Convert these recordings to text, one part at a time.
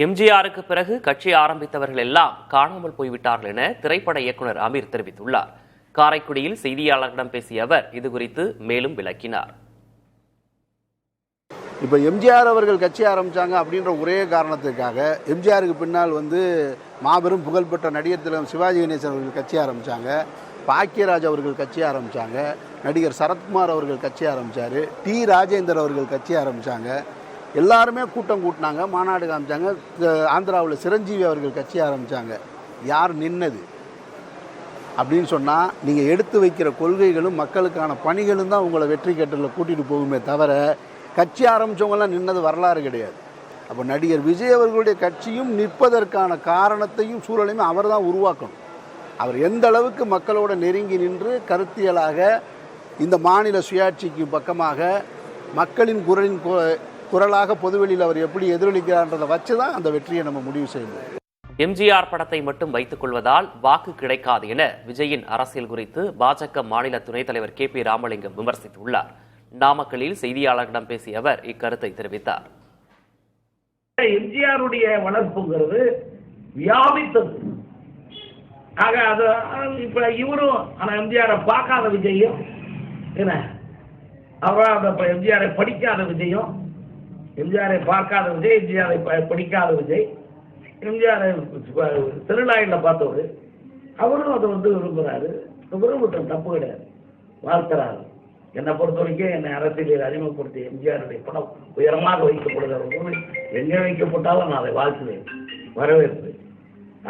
எம்ஜிஆருக்கு பிறகு கட்சி ஆரம்பித்தவர்கள் எல்லாம் காணாமல் போய்விட்டார்கள் என திரைப்பட இயக்குனர் அமீர் தெரிவித்துள்ளார். காரைக்குடியில் செய்தியாளர்களிடம் பேசிய அவர் இதுகுறித்து மேலும் விளக்கினார். இப்போ எம்ஜிஆர் அவர்கள் கட்சி ஆரம்பித்தாங்க அப்படின்ற ஒரே காரணத்துக்காக எம்ஜிஆருக்கு பின்னால் மாபெரும் புகழ்பெற்ற நடிகர் திலகம் சிவாஜி கணேசன் அவர்கள் கட்சி ஆரம்பித்தாங்க, பாக்கியராஜ் அவர்கள் கட்சி ஆரம்பித்தாங்க, நடிகர் சரத்குமார் அவர்கள் கட்சி ஆரம்பித்தார், டி ராஜேந்தர் அவர்கள் கட்சி ஆரம்பித்தாங்க. எல்லாருமே கூட்டம் கூட்டினாங்க, மாநாடு காமிச்சாங்க. ஆந்திராவில் சிரஞ்சீவி அவர்கள் கட்சி ஆரம்பித்தாங்க. யார் நின்னது அப்படின்னு சொன்னால் நீங்கள் எடுத்து வைக்கிற கொள்கைகளும் மக்களுக்கான பணிகளும் தான் உங்களை வெற்றி கட்டில் கூட்டிகிட்டு போகுமே தவிர கட்சி ஆரம்பித்தவங்களாம் நின்னது வரலாறு கிடையாது. அப்போ நடிகர் விஜய் அவர்களுடைய கட்சியும் நிற்பதற்கான காரணத்தையும் சூழலையும் அவர் தான் உருவாக்கணும். அவர் எந்த அளவுக்கு மக்களோட நெருங்கி நின்று கருத்தியலாக இந்த மாநில சுயாட்சிக்கு பக்கமாக மக்களின் குரலாக பொதுவெளியில் அவர் எப்படி எதிரொலிக்கிறார்ன்றதை வச்சு தான் அந்த வெற்றியை நம்ம முடிவு செய்யணும். எம்ஜிஆர் படத்தை மட்டும் வைத்துக் கொள்வதால் வாக்கு கிடைக்காது என விஜயின் அரசியல் குறித்து பாஜக மாநில துணைத் தலைவர் KP ராமலிங்கம் விமர்சித்துள்ளார். நாமக்கல்லில் செய்தியாளர்களிடம் பேசிய அவர் இக்கருத்தை தெரிவித்தார். எம்ஜிஆருடைய வளர்ப்புங்கிறது வியாபித்தது. ஆக அது இப்ப இவரும் ஆனா எம்ஜிஆரை பார்க்காத விஜயும் என்ன அவர் எம்ஜிஆரை படிக்காத விஜயும், எம்ஜிஆரை பார்க்காத விஜய், எம்ஜிஆரை படிக்காத விஜய், எம்ஜிஆரை திருநாயில் பார்த்தவர் அவரும் அதை விரும்புகிறாரு. விரும்பட்டும், தப்பு கிடையாது, வாழ்த்துறாரு. என்னை பொறுத்த வரைக்கும் என்னை அரசியலில் அறிமுகப்படுத்திய எம்ஜிஆருடைய படம் உயரமாக வைக்கப்படுகிற போது எங்கே வைக்கப்பட்டாலும் நான் அதை வாழ்த்துவேன், வரவேற்பேன்.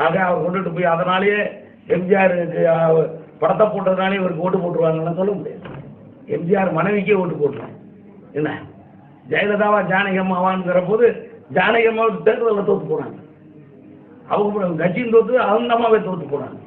ஆக அவர் கொண்டுட்டு போய் அதனாலேயே எம்ஜிஆருக்கு படத்தை போட்டதுனாலே இவருக்கு ஓட்டு போட்டுருவாங்கன்னு சொல்ல முடியாது. எம்ஜிஆர் மனைவிக்கே ஓட்டு போட்டுருவாங்க. என்ன ஜெயலலிதாவா ஜானகம்மாவான்ங்கிற போது ஜானகம்மாவுக்கு தேர்தலில் தோற்று போனாங்க, அவங்க கட்சியும் தோற்று அவங்க அம்மாவே தோற்று போனாங்க.